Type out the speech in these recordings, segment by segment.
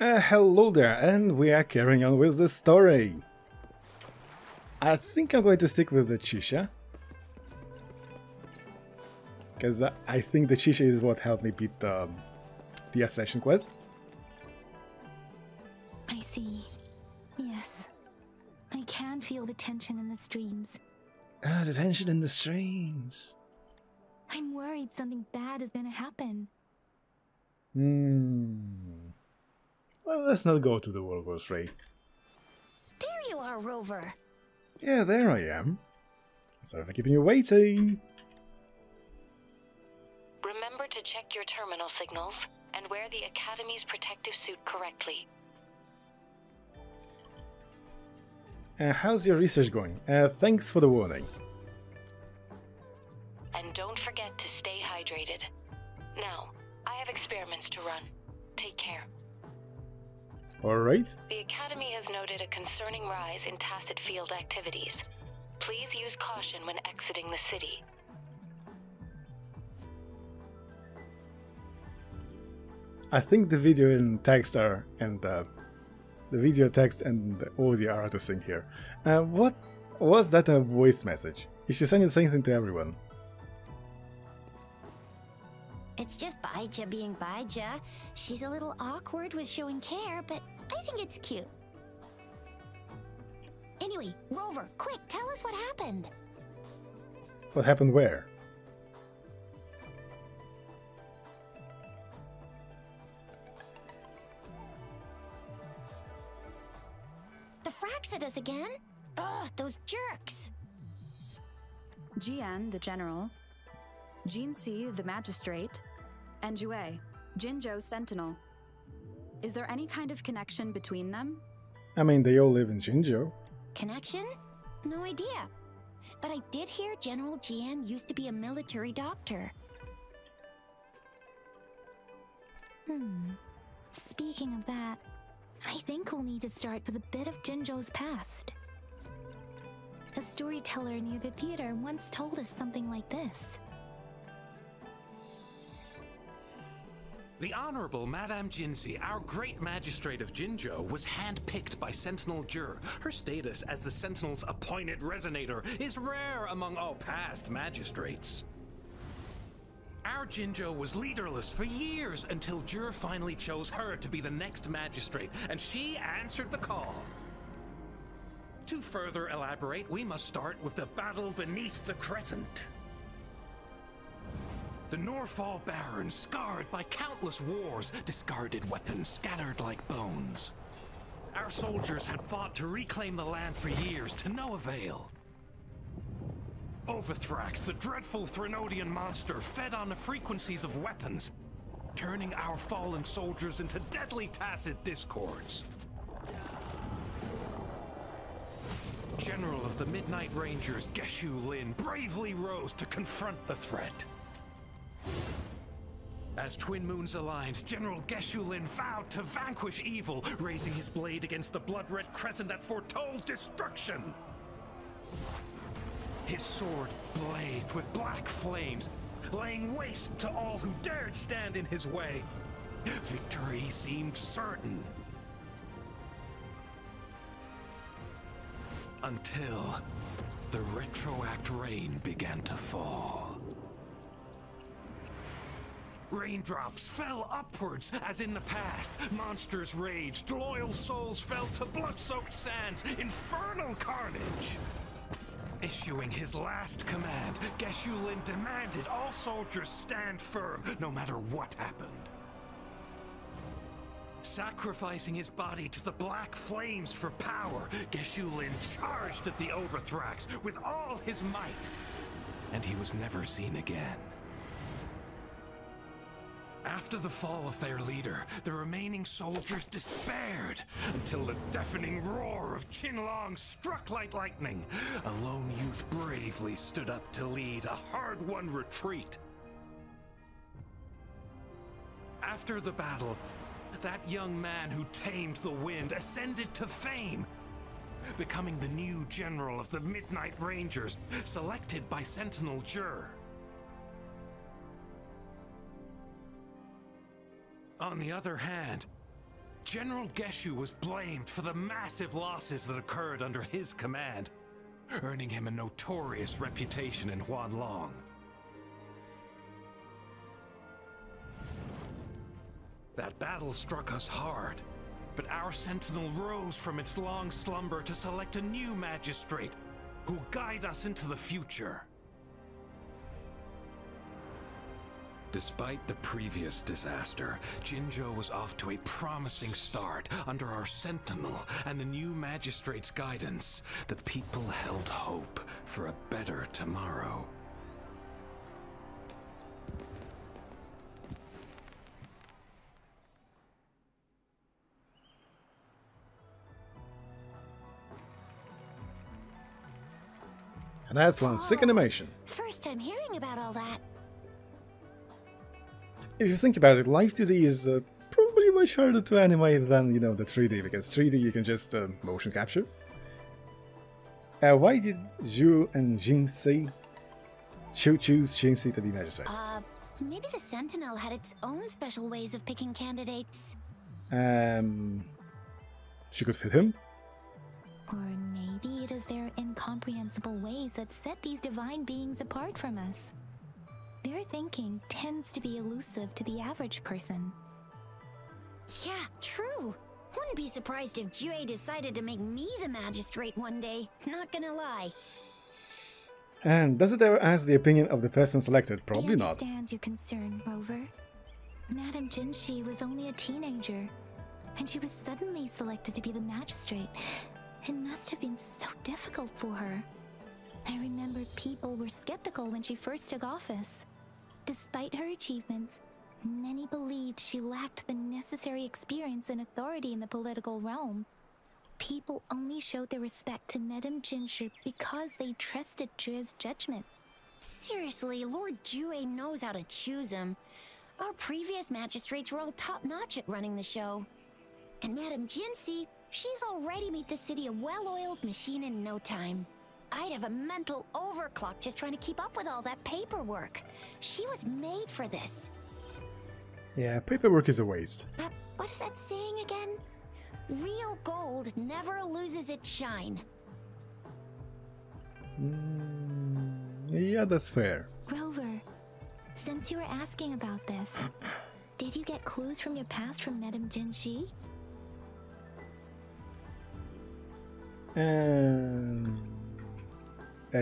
Hello there, and we are carrying on with the story. I think I'm going to stick with the Chisha. Because I think the Chisha is what helped me beat the Ascension quest. I see. Yes. I can feel the tension in the streams. The tension in the streams. I'm worried something bad is gonna happen. Well, let's not go to the World War III. There you are, Rover. Yeah, there I am. Sorry for keeping you waiting. Remember to check your terminal signals and wear the Academy's protective suit correctly. How's your research going? Thanks for the warning. And don't forget to stay hydrated. Now, I have experiments to run. Take care. Alright. The Academy has noted a concerning rise in tacit field activities. Please use caution when exiting the city. I think the video and text are, and the video text and the audio are out of sync here. What was that a voice message? Is she saying the same thing to everyone? It's just Baija being Baija. She's a little awkward with showing care, but I think it's cute. Anyway, Rover, quick, tell us what happened. What happened where? The fracks at us again? Ugh, those jerks. Jian, the general, Jinsi, the magistrate, and Jue, Jinzhou's sentinel. Is there any kind of connection between them? I mean, they all live in Jinzhou. Connection? No idea. But I did hear General Jian used to be a military doctor. Speaking of that, I think we'll need to start with a bit of Jinzhou's past. A storyteller near the theater once told us something like this. The Honorable Madame Jinzi, our great magistrate of Jinzhou, was handpicked by Sentinel Jur. Her status as the Sentinel's appointed resonator is rare among all past magistrates. Our Jinzhou was leaderless for years until Jur finally chose her to be the next magistrate, and she answered the call. To further elaborate, we must start with the battle beneath the Crescent. The Norfall Barons, scarred by countless wars, discarded weapons scattered like bones. Our soldiers had fought to reclaim the land for years, to no avail. Overthrax, the dreadful Threnodian monster, fed on the frequencies of weapons, turning our fallen soldiers into deadly tacit discords. General of the Midnight Rangers, Geshu Lin, bravely rose to confront the threat. As Twin Moons aligned, General Geshu Lin vowed to vanquish evil, raising his blade against the blood-red crescent that foretold destruction. His sword blazed with black flames, laying waste to all who dared stand in his way. Victory seemed certain. Until the retroact rain began to fall. Raindrops fell upwards, as in the past. Monsters raged, loyal souls fell to blood-soaked sands, infernal carnage. Issuing his last command, Geshu Lin demanded all soldiers stand firm, no matter what happened. Sacrificing his body to the black flames for power, Geshu Lin charged at the Overthrax with all his might, and he was never seen again. After the fall of their leader, the remaining soldiers despaired until the deafening roar of Qinlong struck like lightning. A lone youth bravely stood up to lead a hard-won retreat. After the battle, that young man who tamed the wind ascended to fame, becoming the new general of the Midnight Rangers, selected by Sentinel Jur. On the other hand, General Geshu was blamed for the massive losses that occurred under his command, earning him a notorious reputation in Huanlong. That battle struck us hard, but our sentinel rose from its long slumber to select a new magistrate who'll guide us into the future. Despite the previous disaster, Jinzhou was off to a promising start under our sentinel and the new magistrate's guidance. The people held hope for a better tomorrow. And that's one sick animation. First I'm hearing about all that. If you think about it, Live 2D is probably much harder to animate than, you know, the 3D, because 3D you can just motion capture. Why did Zhu and Jinxi choose Jinxi to be magistrate? Maybe the Sentinel had its own special ways of picking candidates. She could fit him? Or maybe it is their incomprehensible ways that set these divine beings apart from us. Their thinking tends to be elusive to the average person. Yeah, true. Wouldn't be surprised if Jue decided to make me the magistrate one day. Not gonna lie. And does it ever ask the opinion of the person selected? Probably not. I understand your concern, Rover. Madame Jinshi was only a teenager, and she was suddenly selected to be the magistrate. It must have been so difficult for her. I remember people were skeptical when she first took office. Despite her achievements, many believed she lacked the necessary experience and authority in the political realm. People only showed their respect to Madame Jinshi because they trusted Jue's judgment. Seriously, Lord Jue knows how to choose him. Our previous magistrates were all top-notch at running the show. And Madame Jinshi, she's already made the city a well-oiled machine in no time. I'd have a mental overclock just trying to keep up with all that paperwork. She was made for this. Yeah, paperwork is a waste. What is that saying again? Real gold never loses its shine. Yeah, that's fair. Rover, since you were asking about this, did you get clues from your past from Madame Jinshi?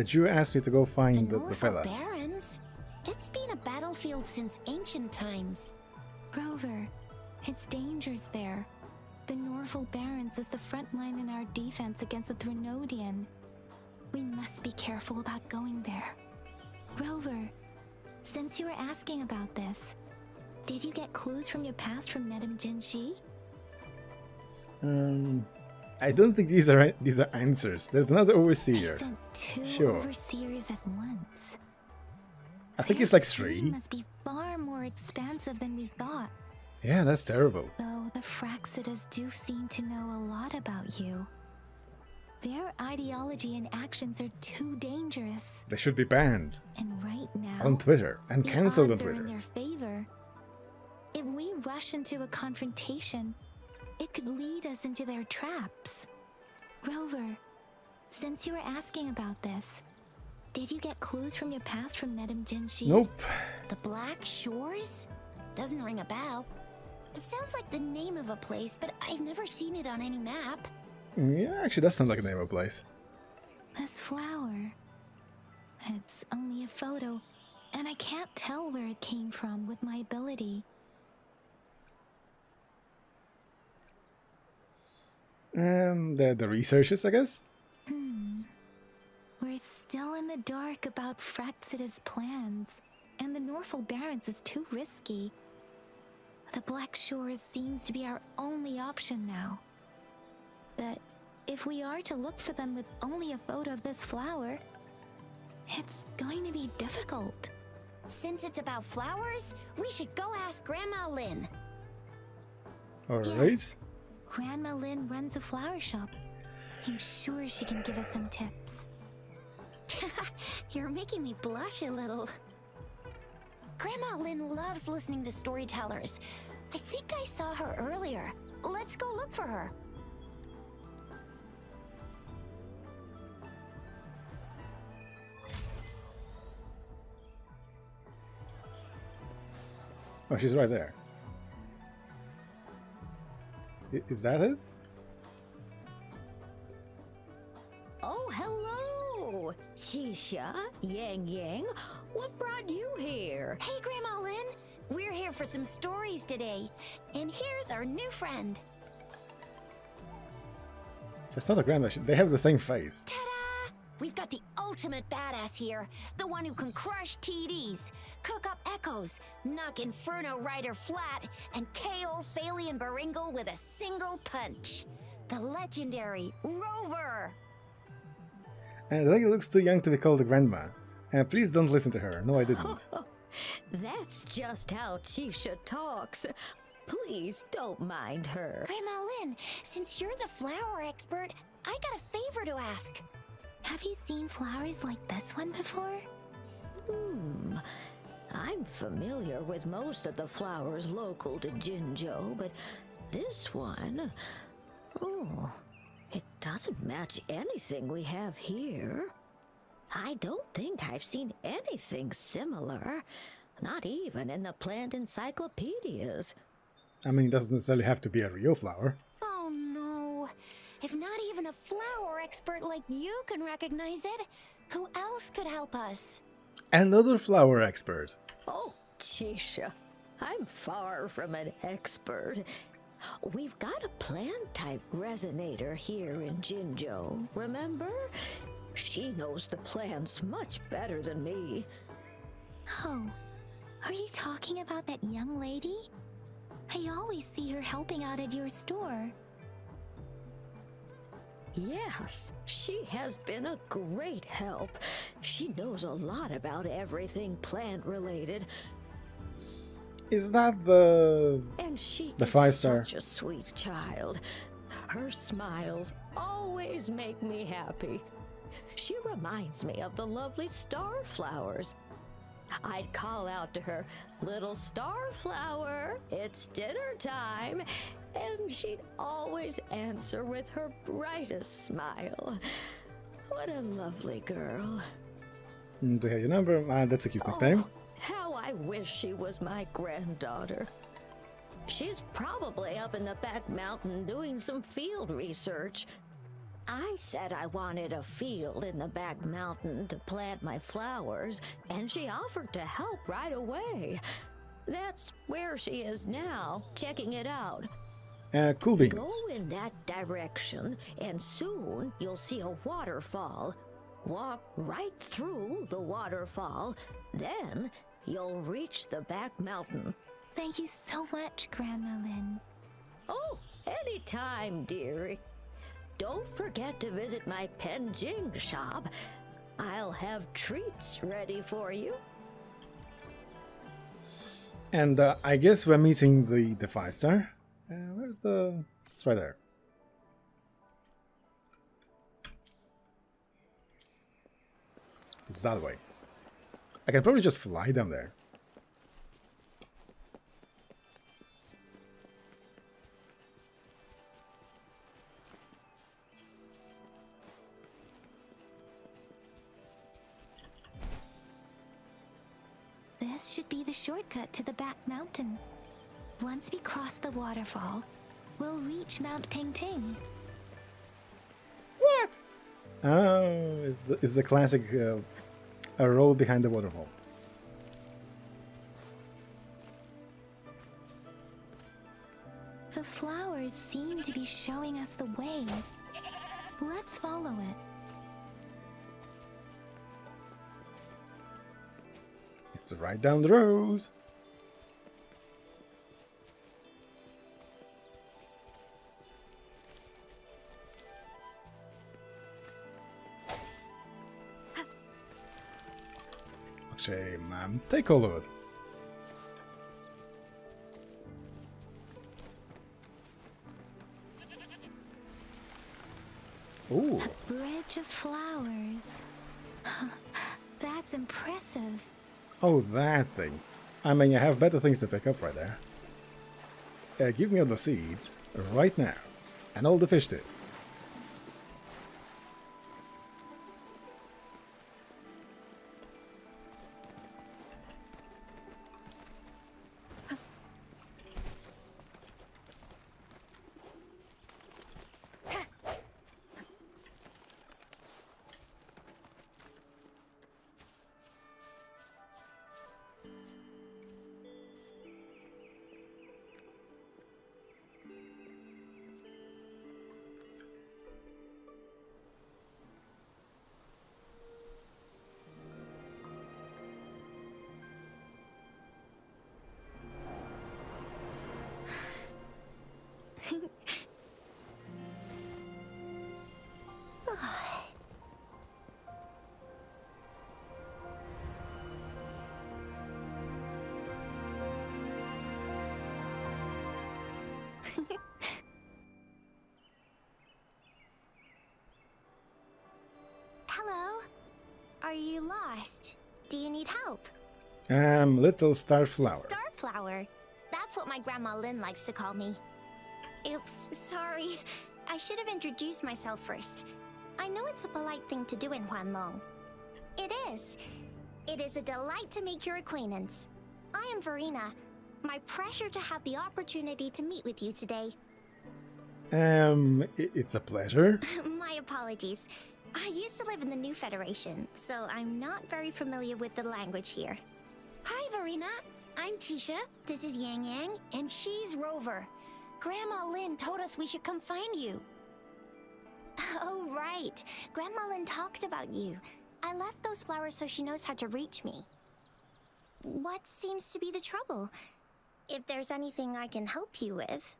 Drew asked me to go find the fella. Barrens? It's been a battlefield since ancient times. Rover, it's dangerous there. The Norval Barrens is the front line in our defense against the Threnodian. We must be careful about going there. Rover, since you were asking about this, did you get clues from your past from Madame Jinshi? I don't think these are answers. There's another overseer. I sent two overseers at once. I think it's like 3. Must be far more expansive than we thought. Yeah, that's terrible. Though the Fraxidas do seem to know a lot about you. Their ideology and actions are too dangerous. They should be banned. And right now, on Twitter and cancelled on Twitter. The odds are in their favor. If we rush into a confrontation, it could lead us into their traps. Rover, since you were asking about this, did you get clues from your past from Madame Jinshi? Nope. The Black Shores? Doesn't ring a bell. It sounds like the name of a place, but I've never seen it on any map. Yeah, actually that sounds like a name of a place. This flower. It's only a photo, and I can't tell where it came from with my ability. The researchers, I guess? We're still in the dark about Fraxida's plans, and the Norval Barrens is too risky. The Black Shores seems to be our only option now. But if we are to look for them with only a photo of this flower, it's going to be difficult. Since it's about flowers, we should go ask Grandma Lynn. Alright. Yes. Grandma Lynn runs a flower shop. I'm sure she can give us some tips. You're making me blush a little. Grandma Lynn loves listening to storytellers. I think I saw her earlier. Let's go for her. Oh, she's right there. Is that it? Oh, hello! Shisha, Yang Yang, what brought you here? Hey, Grandma Lynn. We're here for some stories today. And here's our new friend. That's not a grandma. They have the same face. Ta-da! We've got the ultimate badass here. The one who can crush TDs, cook up echoes, knock Inferno Rider flat, and KO Phalian Baringle with a single punch. The legendary Rover. And the lady looks too young to be called a grandma. And please don't listen to her. No, I didn't. That's just how Shisha talks. Please don't mind her. Grandma Lynn, since you're the flower expert, I got a favor to ask. Have you seen flowers like this one before? I'm familiar with most of the flowers local to Jinzhou, but this one... Oh, it doesn't match anything we have here. I don't think I've seen anything similar. Not even in the plant encyclopedias. I mean, it doesn't necessarily have to be a real flower. Oh no. If not even a flower expert like you can recognize it, who else could help us? Another flower expert. Oh, Shisha, I'm far from an expert. We've got a plant-type resonator here in Jinzhou, remember? She knows the plants much better than me. Oh, are you talking about that young lady? I always see her helping out at your store. Yes, she has been a great help. She knows a lot about everything plant-related. Is that the... And she the is 5-star? such a sweet child. Her smiles always make me happy. She reminds me of the lovely star flowers. I'd call out to her, "Little star flower, it's dinner time," and she'd always answer with her brightest smile. What a lovely girl. Do you have your number? That's a cute nickname. Oh, how I wish she was my granddaughter. She's probably up in the back mountain doing some field research. I said I wanted a field in the back mountain to plant my flowers, and she offered to help right away. That's where she is now, checking it out. Cool beans. Go in that direction, and soon you'll see a waterfall. Walk right through the waterfall, then you'll reach the back mountain. Thank you so much, Grandma Lynn. Oh, anytime, dearie. Don't forget to visit my Penjing shop. I'll have treats ready for you. And I guess we're meeting the 5-star. Where's the... It's right there. It's that way. I can probably just fly down there. This should be the shortcut to the back mountain. Once we cross the waterfall, we'll reach Mount Pingting. What? Oh, it's the classic a roll behind the waterfall. The flowers seem to be showing us the way. Let's follow it. It's right down the road. Shame, take all of it. Ooh. A bridge of flowers. That's impressive. Oh, that thing. I mean, I have better things to pick up right there. Give me all the seeds right now. And all the fish did. Hello? Are you lost? Do you need help? Little Starflower. Starflower? That's what my Grandma Lynn likes to call me. Oops, sorry. I should have introduced myself first. I know it's a polite thing to do in Huanlong. It is. It is a delight to make your acquaintance. I am Verina. My pleasure to have the opportunity to meet with you today. It's a pleasure. My apologies. I used to live in the New Federation, so I'm not very familiar with the language here. Hi, Verina. I'm Tisha. This is Yang Yang, and she's Rover. Grandma Lynn told us we should come find you. Oh, right. Grandma Lynn talked about you. I left those flowers so she knows how to reach me. What seems to be the trouble? If there's anything I can help you with.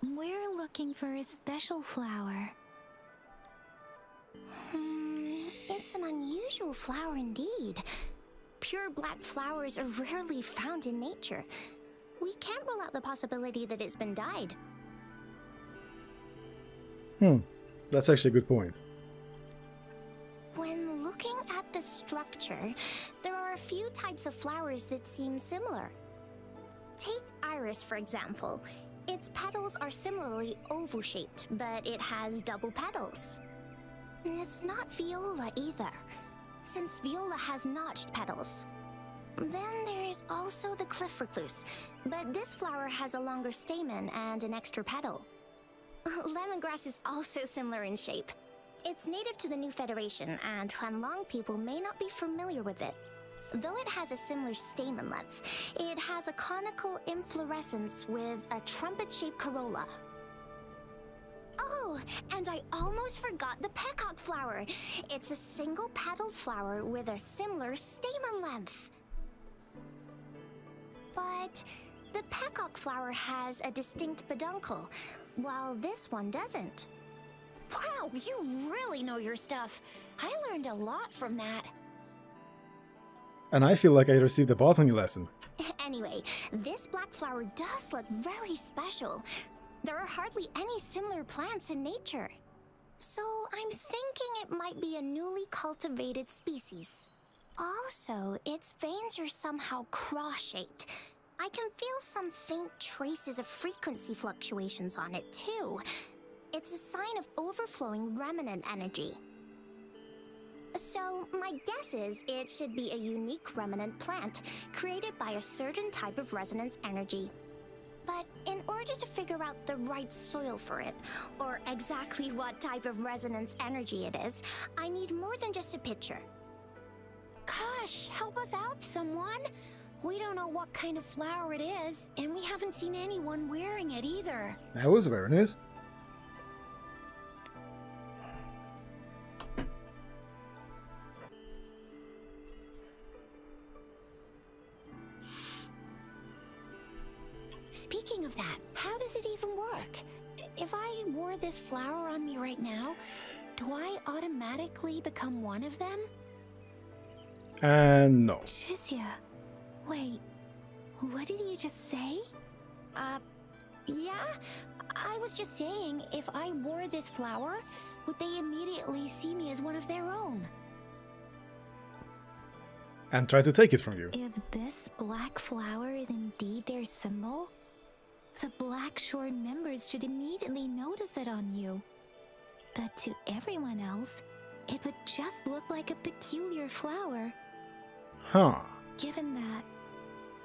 We're looking for a special flower. It's an unusual flower indeed. Pure black flowers are rarely found in nature. We can't rule out the possibility that it's been dyed. That's actually a good point. When looking at the structure, there are a few types of flowers that seem similar. Take iris, for example. Its petals are similarly oval-shaped, but it has double petals. It's not viola either, since viola has notched petals. Then there is also the cliff recluse, but this flower has a longer stamen and an extra petal. Lemongrass is also similar in shape. It's native to the New Federation, and Huanlong people may not be familiar with it. Though it has a similar stamen length, it has a conical inflorescence with a trumpet-shaped corolla. Oh, and I almost forgot the peacock flower. It's a single-petaled flower with a similar stamen length. But the peacock flower has a distinct peduncle, while this one doesn't. Wow, you really know your stuff. I learned a lot from that. And I feel like I received a botany lesson. Anyway, this black flower does look very special. There are hardly any similar plants in nature. So I'm thinking it might be a newly cultivated species. Also, its veins are somehow cross-shaped. I can feel some faint traces of frequency fluctuations on it too. It's a sign of overflowing remnant energy. So, my guess is it should be a unique remnant plant, created by a certain type of resonance energy. But in order to figure out the right soil for it, or exactly what type of resonance energy it is, I need more than just a picture. Gosh, help us out, someone. We don't know what kind of flower it is, and we haven't seen anyone wearing it either. That was very nice. Speaking of that, how does it even work? If I wore this flower on me right now, do I automatically become one of them? No. Shizia, wait, what did you just say? Yeah? I was just saying, if I wore this flower, would they immediately see me as one of their own? And try to take it from you. If this black flower is indeed their symbol, The Black Shore members should immediately notice it on you. But to everyone else, it would just look like a peculiar flower. Huh. Given that,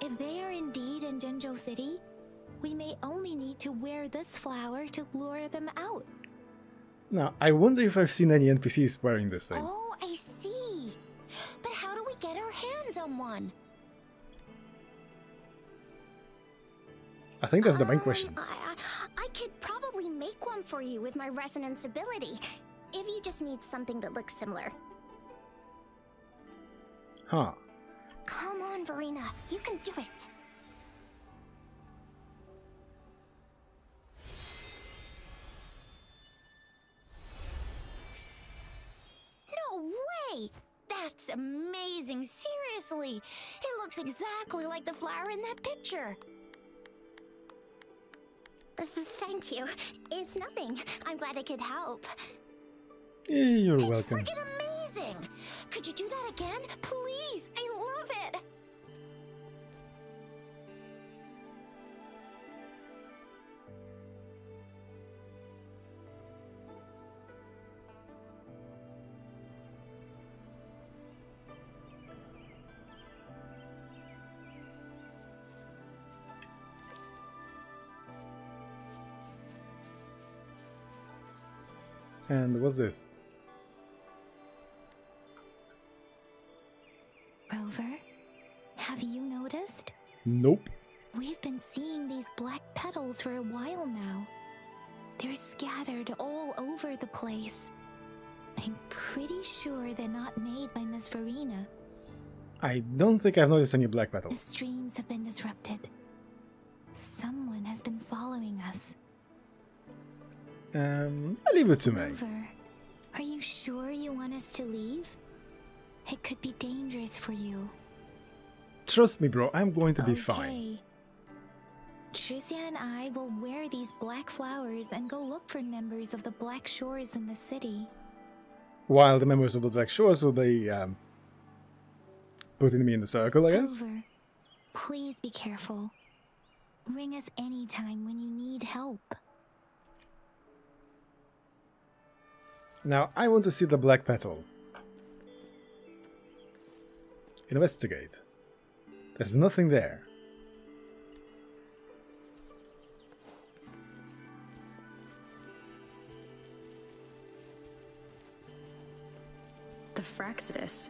if they are indeed in Jinzhou City, we may only need to wear this flower to lure them out. Now, I wonder if I've seen any NPCs wearing this thing. Oh, I see. But how do we get our hands on one? I think that's the main question. I could probably make one for you with my resonance ability, if you just need something that looks similar. Huh. Come on, Verina, you can do it. No way! That's amazing, seriously! It looks exactly like the flower in that picture. Thank you. It's nothing. I'm glad I could help. You're It's welcome. freaking amazing! Could you do that again? Please! I love it! And what's this? Rover, have you noticed? Nope. We've been seeing these black petals for a while now. They're scattered all over the place. I'm pretty sure they're not made by Miss Verina. I don't think I've noticed any black The petals. streams have been disrupted. Someone has been following us. Leave it to me. Rover, are you sure you want us to leave? It could be dangerous for you. Trust me, bro, I'm going to be fine. Okay. Tricia and I will wear these black flowers and go look for members of the Black Shores in the city. While the members of the Black Shores will be putting me in the circle, I guess. Rover, please be careful. Ring us anytime when you need help. Now, I want to see the black petal. Investigate. There's nothing there. The Fraxidus.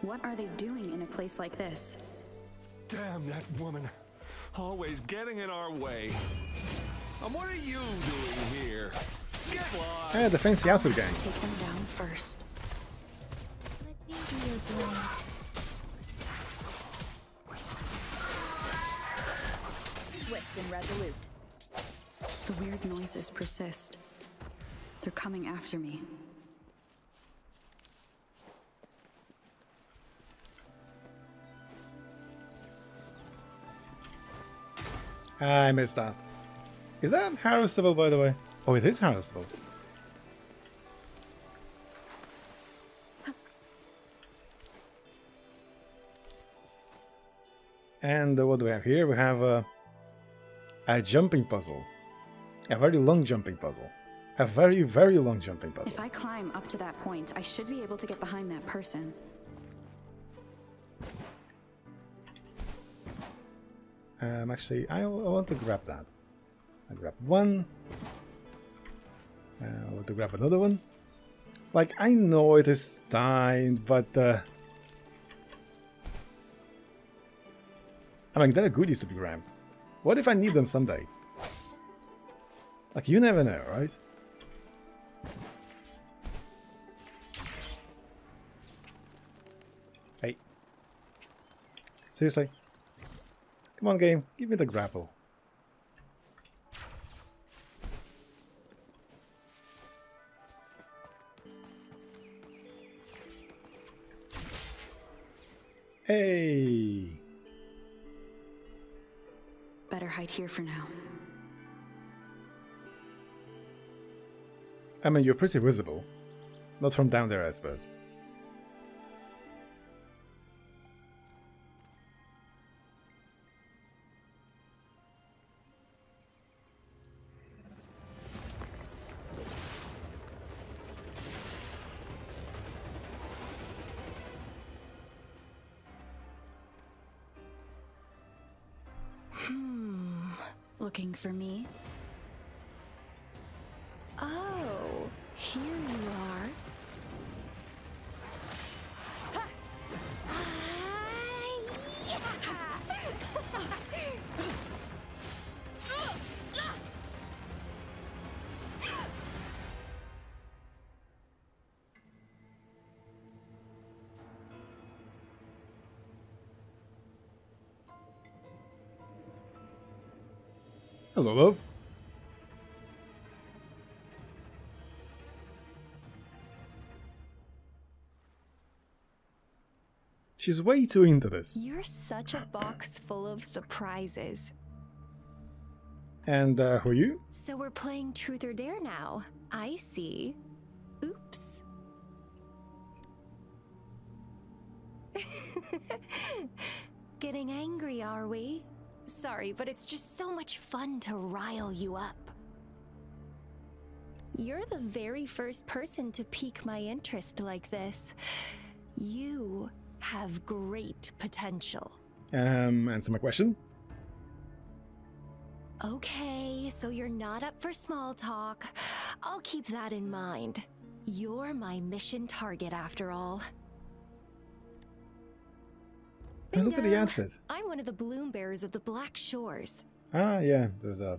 What are they doing in a place like this? Damn that woman. Always getting in our way. And what are you doing here? Get lost. The fancy outfit gang. Take them down first. Let me be your guide. Swift and resolute. The weird noises persist. They're coming after me. I missed that. Is that harvestable, by the way? Oh, it is harvestable. And what do we have here? We have a jumping puzzle. A very long jumping puzzle. A very, very long jumping puzzle. If I climb up to that point, I should be able to get behind that person. Actually, I want to grab that. I grab one. I want to grab another one. Like, I know it is timed, but I mean, there are goodies to be grabbed. What if I need them someday? Like, you never know, right? Hey. Seriously? Come on, game. Give me the grapple. Hey! Better hide here for now. I mean, you're pretty visible. Not from down there, I suppose. Looking for me? Oh, here you are. Hello, love. She's way too into this. You're such a box full of surprises. And who are you? So we're playing Truth or Dare now. I see. Oops. Getting angry, are we? Sorry, but it's just so much fun to rile you up. You're the very first person to pique my interest like this. You have great potential. Answer my question. Okay, so you're not up for small talk. I'll keep that in mind. You're my mission target after all. And look at the Bingo. outfit. I'm one of the bloom bearers of the Black Shores. Ah, yeah, there's a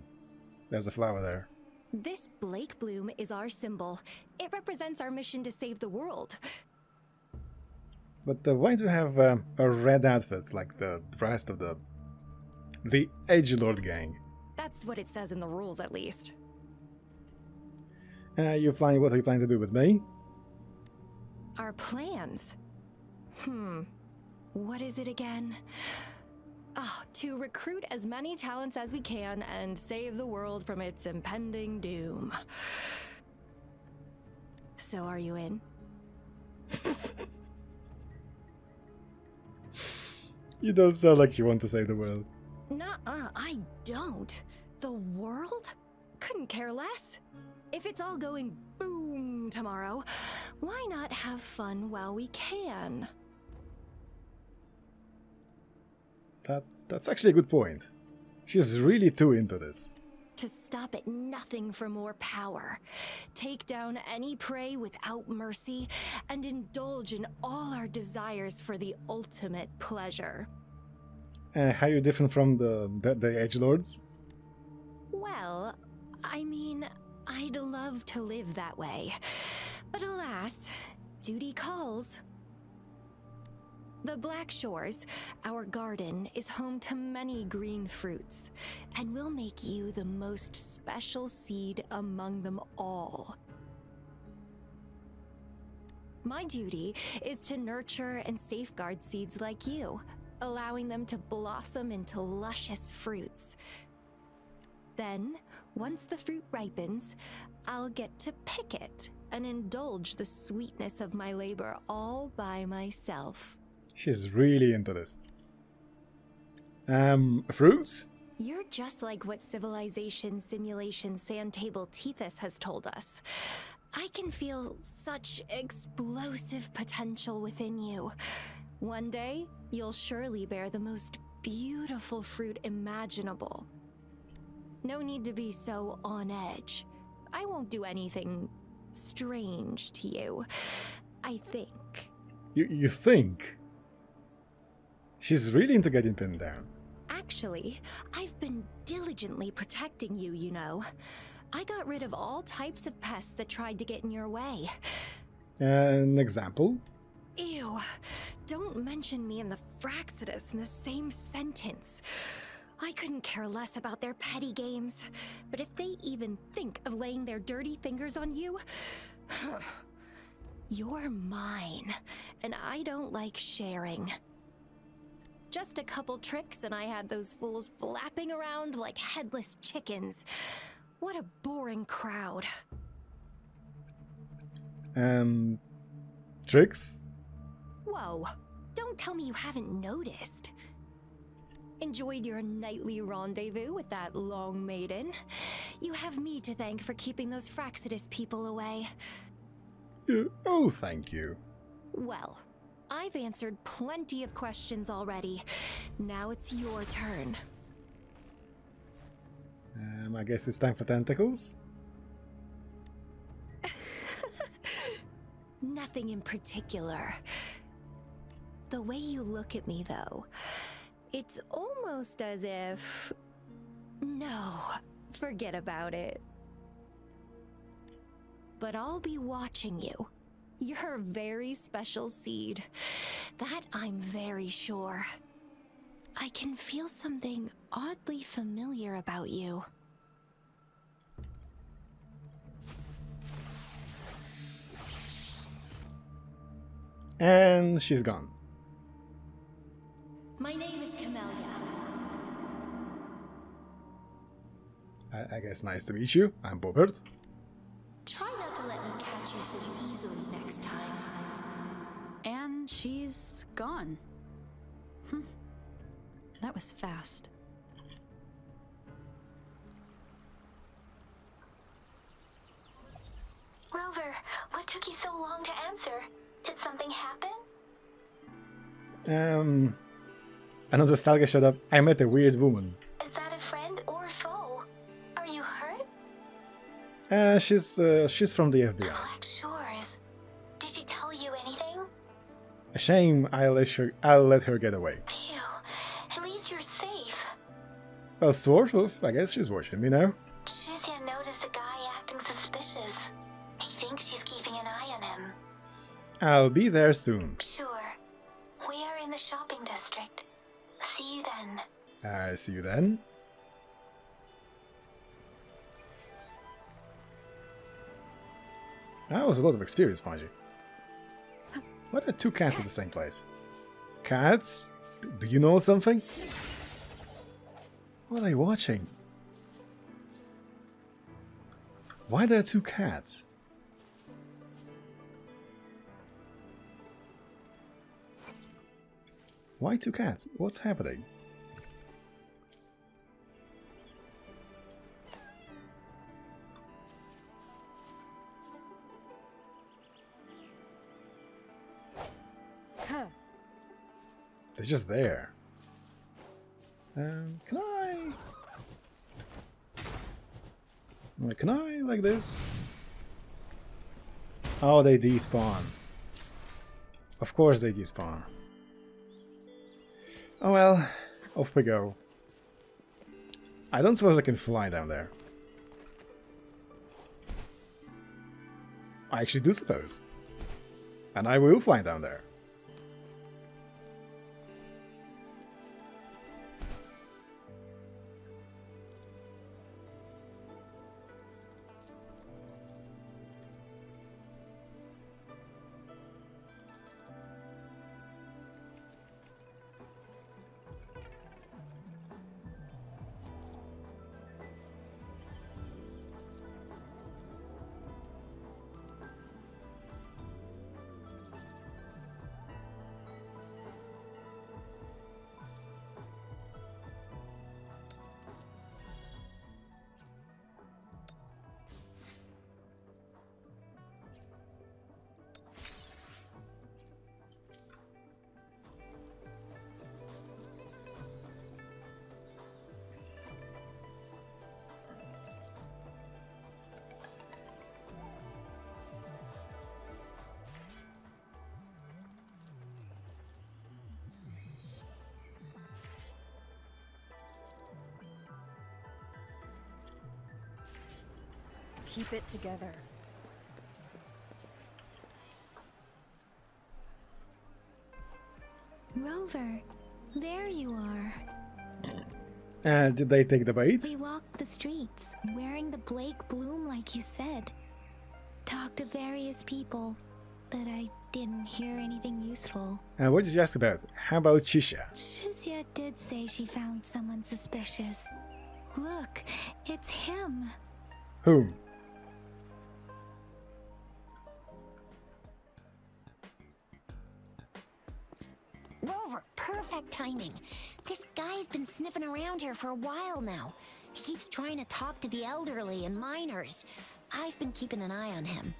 flower there. This Blake bloom is our symbol. It represents our mission to save the world. But why do you have a red outfit like the rest of the Edgelord gang? That's what it says in the rules, at least. What are you planning to do with me? Our plans? What is it again? To recruit as many talents as we can and save the world from its impending doom. So are you in? You don't sound like you want to save the world. Nuh-uh, I don't. The world? Couldn't care less. If it's all going boom tomorrow, why not have fun while we can? That's actually a good point. She's really too into this. To stop at nothing for more power, take down any prey without mercy, and indulge in all our desires for the ultimate pleasure. How are you different from the Edgelords? Well, I mean, I'd love to live that way. But alas, duty calls. The Black Shores, our garden, is home to many green fruits, and we'll make you the most special seed among them all. My duty is to nurture and safeguard seeds like you, allowing them to blossom into luscious fruits. Then, once the fruit ripens, I'll get to pick it and indulge the sweetness of my labor all by myself. She's really into this. Fruits? You're just like what Civilization Simulation Sandtable Tethys has told us. I can feel such explosive potential within you. One day, you'll surely bear the most beautiful fruit imaginable. No need to be so on edge. I won't do anything strange to you. I think. You think? She's really into getting pinned down. Actually, I've been diligently protecting you, you know. I got rid of all types of pests that tried to get in your way. An example? Ew. Don't mention me and the Fraxidus in the same sentence. I couldn't care less about their petty games, but if they even think of laying their dirty fingers on you, you're mine, and I don't like sharing. Just a couple tricks and I had those fools flapping around like headless chickens. What a boring crowd. Tricks? Whoa, don't tell me you haven't noticed. Enjoyed your nightly rendezvous with that long maiden. You have me to thank for keeping those Fraxidus people away. Oh, thank you. Well, I've answered plenty of questions already. Now it's your turn. I guess it's time for tentacles. Nothing in particular. The way you look at me, though, it's almost as if... No, forget about it. But I'll be watching you. You're a very special seed. That I'm very sure. I can feel something oddly familiar about you. And she's gone. My name is Camellia. I guess nice to meet you. I'm Bobert. Try not to let me catch you so easily next time. And she's gone. That was fast. Rover, what took you so long to answer? Did something happen? Another nostalgia showed up. I met a weird woman. Is that a friend or foe? Are you hurt? She's from the FBI. Black Shores. Did she tell you anything? A shame. I'll let her get away. Phew. At least you're safe. Well, sort of. I guess she's watching me now. Shizia noticed a guy acting suspicious. I think she's keeping an eye on him. I'll be there soon. Sure. We are in the shopping district. See you then. I see you then. That was a lot of experience, Ponji. What are two cats at the same place? Cats? Do you know something? What are they watching? Why are there two cats? Why two cats? What's happening? They're just there. Can I like this? Oh, they despawn. Of course they despawn. Oh well, off we go. I don't suppose I can fly down there. I actually do suppose. And I will fly down there. Keep it together. Rover, there you are. Did they take the bait? We walked the streets, wearing the Blake bloom like you said. Talked to various people, but I didn't hear anything useful. What did you ask about? How about Chisha? Shizia did say she found someone suspicious. Look, it's him. Whom? Rover, perfect timing. This guy's been sniffing around here for a while now. He keeps trying to talk to the elderly and minors. I've been keeping an eye on him.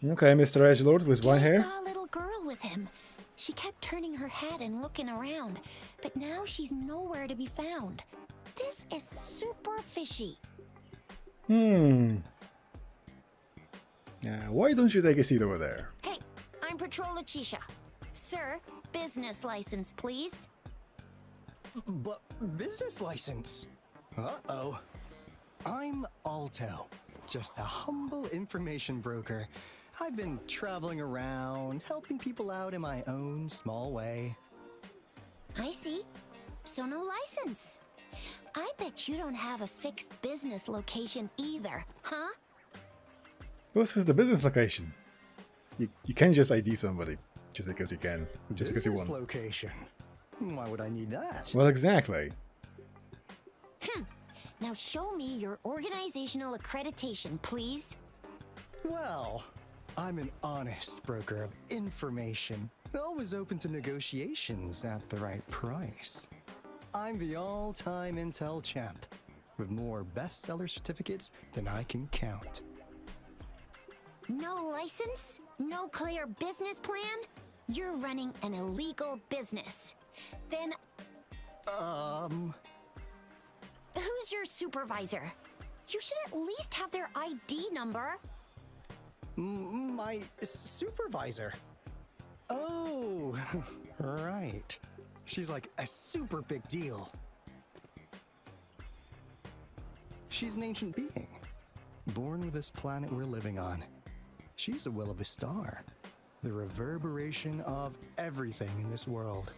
Okay, Mr. Edgelord with white hair. I saw a little girl with him. She kept turning her head and looking around, but now she's nowhere to be found. This is super fishy. Why don't you take a seat over there? Hey, I'm Patrolla Chisha. Sir, business license, please. But business license? Uh-oh. I'm Alto, just a humble information broker. I've been traveling around, helping people out in my own small way. I see. So no license. I bet you don't have a fixed business location either, huh? What's with the business location? You can't just ID somebody just because you can, just because you want. Business location? Why would I need that? Well, exactly. Now show me your organizational accreditation, please. Well, I'm an honest broker of information, always open to negotiations at the right price. I'm the all-time Intel champ, with more bestseller certificates than I can count. No license? No clear business plan? You're running an illegal business. Then... Who's your supervisor? You should at least have their ID number. My supervisor? Oh, right. She's like a super big deal. She's an ancient being, born with this planet we're living on. She's the will of a star, the reverberation of everything in this world.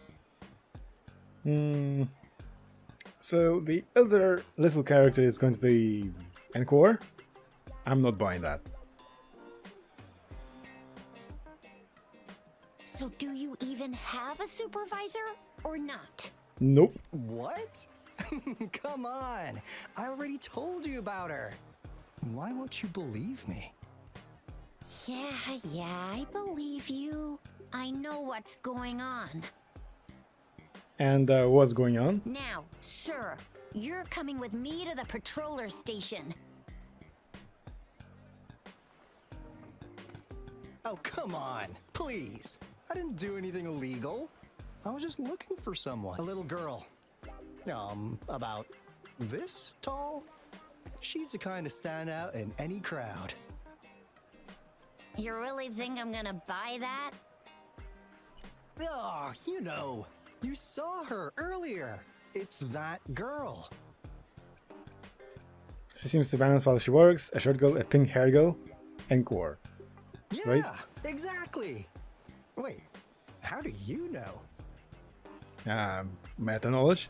So the other little character is going to be Encore? I'm not buying that. So do you even have a supervisor or not? Nope. What? Come on! I already told you about her. Why won't you believe me? Yeah, I believe you. I know what's going on. And what's going on? Now, sir, you're coming with me to the patroller station. Oh, come on, please. I didn't do anything illegal. I was just looking for someone. A little girl. About this tall? She's the kind to stand out in any crowd. You really think I'm gonna buy that? Oh, you know. You saw her earlier. It's that girl. She seems to balance while she works. A short girl, a pink hair girl, Encore. Yeah, right? Exactly. Wait, how do you know? Meta knowledge.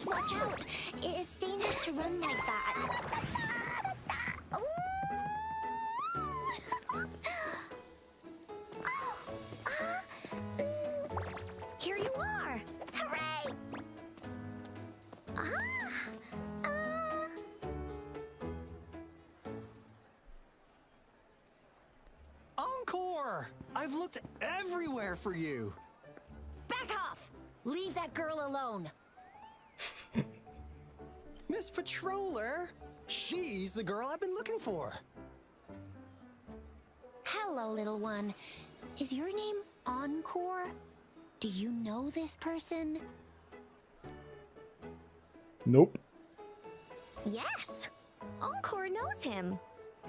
Watch out! It's dangerous to run like that. Here you are! Hooray! Encore! I've looked everywhere for you. Back off! Leave that girl alone. Miss Patroller, she's the girl I've been looking for. Hello, little one. Is your name Encore? Do you know this person? Nope. Yes! Encore knows him.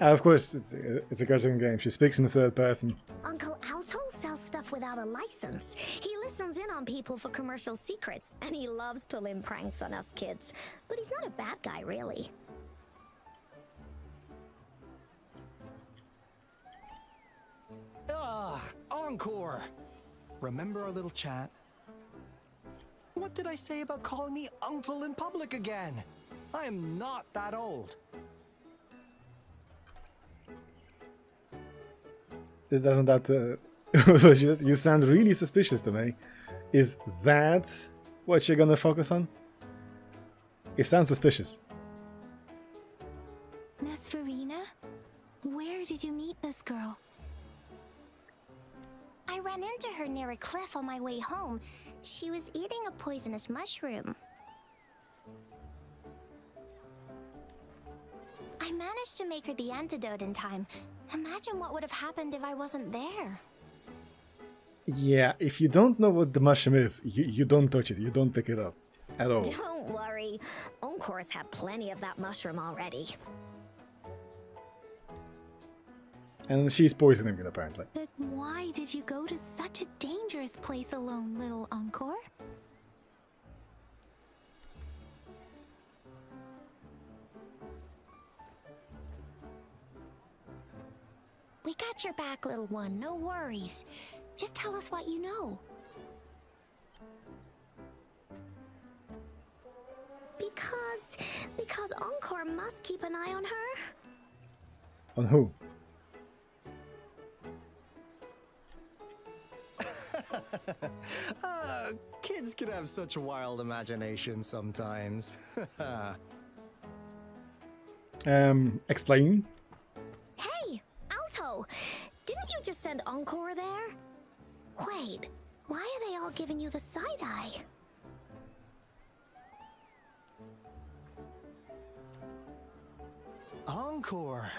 Of course, it's a cartoon game. She speaks in the third person. Uncle Alto sells stuff without a license. He listens in on people for commercial secrets, and he loves pulling pranks on us kids. But he's not a bad guy, really. Encore! Remember our little chat? What did I say about calling me uncle in public again? I am not that old. Doesn't that... you sound really suspicious to me. Is that what you're gonna focus on? It sounds suspicious. Miss Verina? Where her near a cliff on my way home. She was eating a poisonous mushroom. I managed to make her the antidote in time. Imagine what would have happened if I wasn't there. Yeah, if you don't know what the mushroom is, you don't touch it, you don't pick it up. At all. Don't worry. Encore's had plenty of that mushroom already. And she's poisoning it, apparently. But why did you go to such a dangerous place alone, little Encore? We got your back, little one. No worries. Just tell us what you know. Because Encore must keep an eye on her. On who? Kids can have such wild imaginations sometimes. Explain. Hey, Alto! Didn't you just send Encore there? Wait, why are they all giving you the side eye? Encore!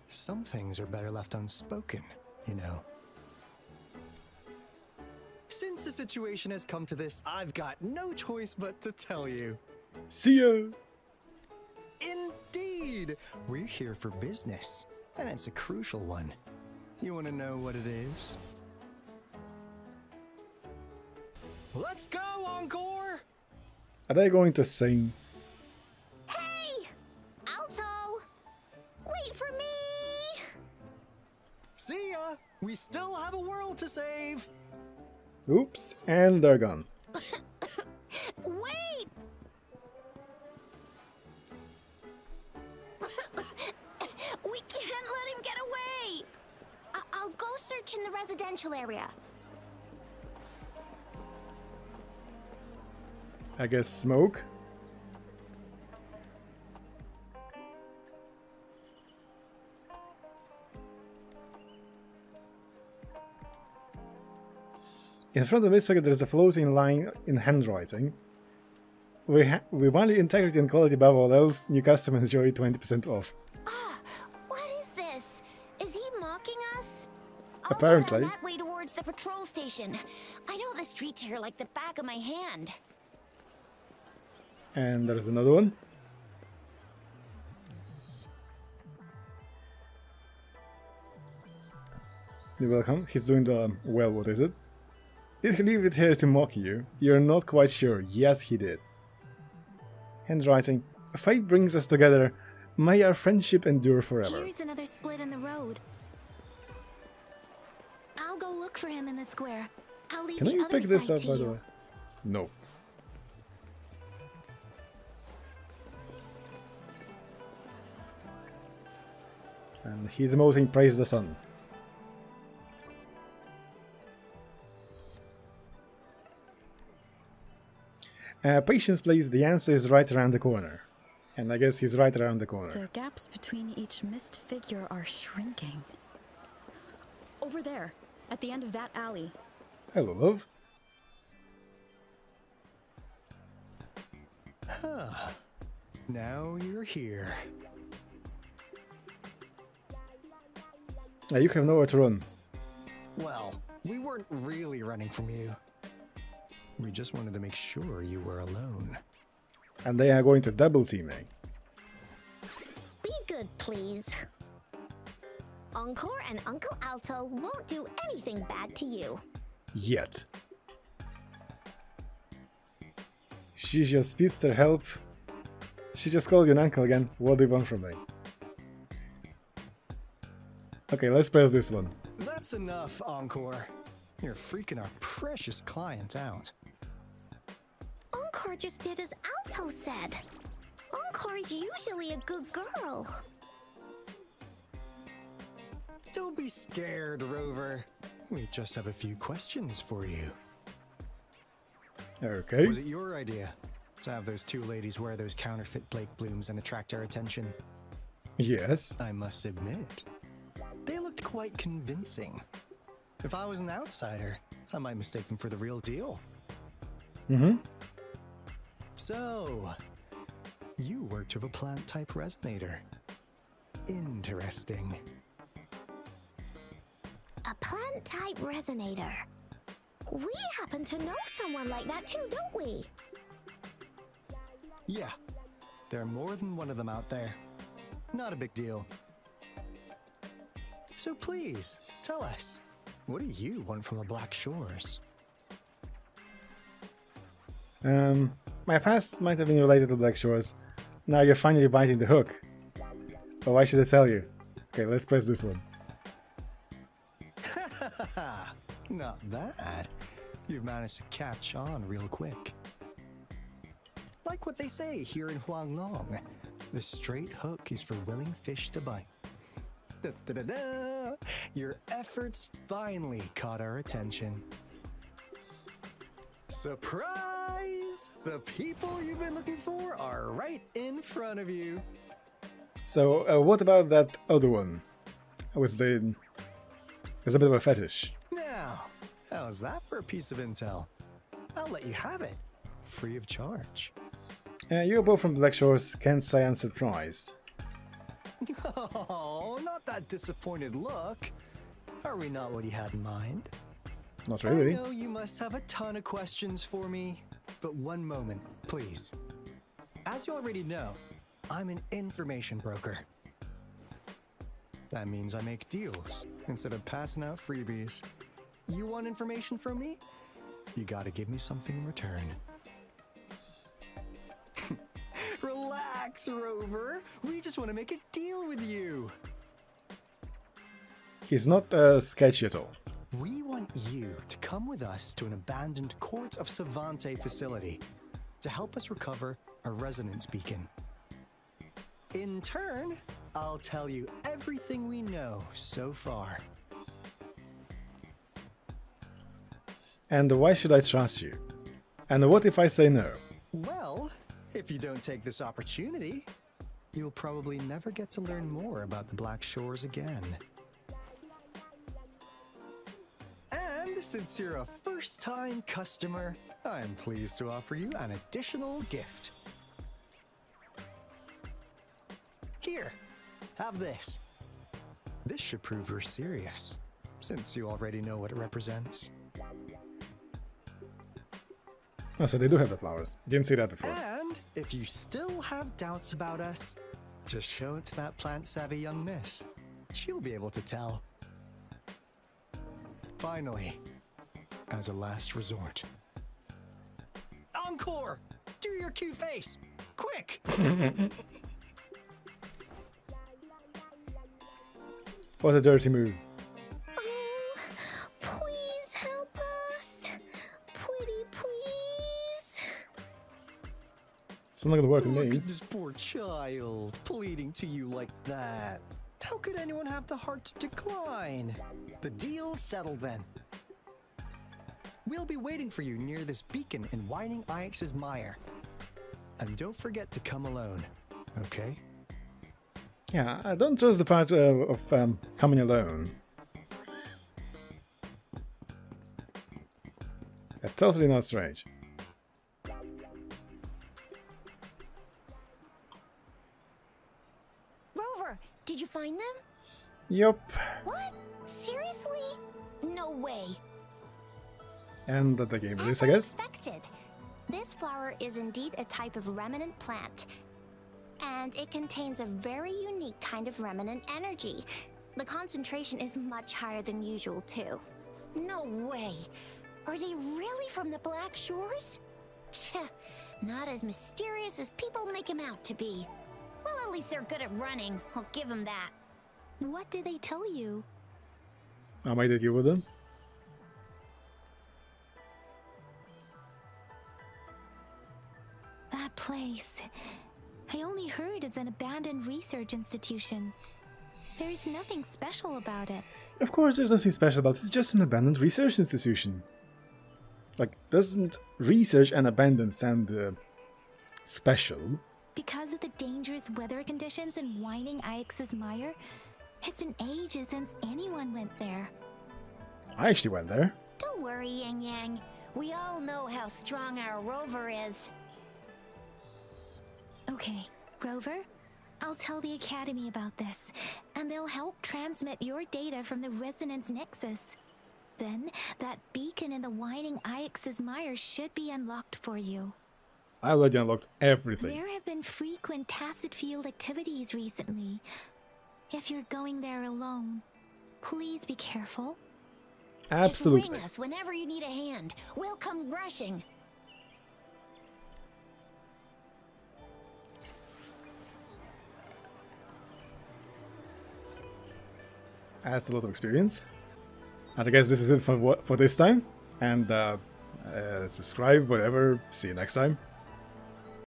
Some things are better left unspoken, you know. Since the situation has come to this, I've got no choice but to tell you. See ya! Indeed! We're here for business, and it's a crucial one. You want to know what it is? Let's go, Encore! Are they going to sing? Hey! Alto! Wait for me! See ya! We still have a world to save! Oops, and they're gone. Wait! We can't let him get away! I'll go search in the residential area. I guess smoke? In front of this figure there is a floating line in handwriting. We value integrity and quality above all else. New customers enjoy 20% off. Ah, what is this? Is he mocking us? Apparently. I'll go that way towards the patrol station. I know the streets here like the back of my hand. And there's another one. You're welcome. He's doing the... well, what is it? Did he leave it here to mock you? You're not quite sure. Yes, he did. Handwriting. Fate brings us together. May our friendship endure forever. Here's another split in the road. I'll go look for him in the square. I'll leave Can the I other pick this side up, to by the you. way? No. And he's emoting praise the sun. Patience, please. The answer is right around the corner. And I guess he's right around the corner. The gaps between each mist figure are shrinking. Over there, at the end of that alley. Hello, love. Huh. Now you're here. You have nowhere to run. Well, we weren't really running from you. We just wanted to make sure you were alone. And they are going to double team me. Be good, please. Encore and Uncle Alto won't do anything bad to you. Yet. She's your speedster help. She just called you an uncle again. What do you want from me? Okay, let's press this one. That's enough, Encore. You're freaking our precious client out. Encore just did as Alto said. Encore's usually a good girl. Don't be scared, Rover. We just have a few questions for you. Okay. Was it your idea to have those two ladies wear those counterfeit Blake blooms and attract our attention? Yes. I must admit, they looked quite convincing. If I was an outsider, I might mistake them for the real deal. Mm-hmm. So, you worked with a plant-type resonator. Interesting. A plant-type resonator. We happen to know someone like that too, don't we? Yeah, there are more than one of them out there. Not a big deal. So please, tell us, what do you want from the Black Shores? My past might have been related to Black Shores. Now you're finally biting the hook. But why should I tell you? Okay, let's press this one. Not bad. You've managed to catch on real quick. Like what they say here in Huanglong, the straight hook is for willing fish to bite. Da, da, da, da. Your efforts finally caught our attention. Surprise! The people you've been looking for are right in front of you. So, what about that other one? There's a bit of a fetish. Now, how's that for a piece of intel? I'll let you have it, free of charge. You're both from Black Shores, can't say I'm surprised. Oh, not that disappointed look. Are we not what you had in mind? Not really. I know you must have a ton of questions for me, but one moment, please. As you already know, I'm an information broker. That means I make deals instead of passing out freebies. You want information from me? You gotta give me something in return. Relax, Rover. We just want to make a deal with you. He's not sketchy at all. We want you to come with us to an abandoned Court of Savante facility to help us recover a resonance beacon. In turn, I'll tell you everything we know so far. And why should I trust you? And what if I say no? Well, if you don't take this opportunity, you'll probably never get to learn more about the Black Shores again. And since you're a first-time customer, I'm pleased to offer you an additional gift. Here, have this. This should prove you're serious, since you already know what it represents. Oh, so they do have the flowers. Didn't see that before. And if you still have doubts about us, just show it to that plant-savvy young miss. She'll be able to tell. Finally, as a last resort. Encore! Do your cute face! Quick! What a dirty move. Oh, please help us. Pretty please. It's not gonna work with Look me. at this poor child, pleading to you like that. How could anyone have the heart to decline? The deal's settled then. We'll be waiting for you near this beacon in Whining Ix's mire. And don't forget to come alone, okay? Yeah, I don't trust the part of coming alone. They're totally not strange. Rover, did you find them? Yup. What? Seriously? No way. And the game release, As I guess. expected. This flower is indeed a type of remnant plant. And it contains a very unique kind of remnant energy. The concentration is much higher than usual, too. No way. Are they really from the Black Shores? Not as mysterious as people make them out to be. Well, at least they're good at running. I'll give them that. What did they tell you? How am I deal with them? That place. I only heard it's an abandoned research institution. There is nothing special about it. Of course, there's nothing special about it. It's just an abandoned research institution. Like, doesn't research and abandoned sound special? Because of the dangerous weather conditions in Whining Ix's mire, it's been ages since anyone went there. I actually went there. Don't worry, Yang Yang. We all know how strong our rover is. Okay, Rover, I'll tell the Academy about this, and they'll help transmit your data from the Resonance Nexus. Then, that beacon in the Whining Ix's mire should be unlocked for you. I already unlocked everything. There have been frequent tacit field activities recently. If you're going there alone, please be careful. Absolutely. Just ring us whenever you need a hand. We'll come rushing. Adds a lot of experience. And I guess this is it for this time. And subscribe, whatever. See you next time.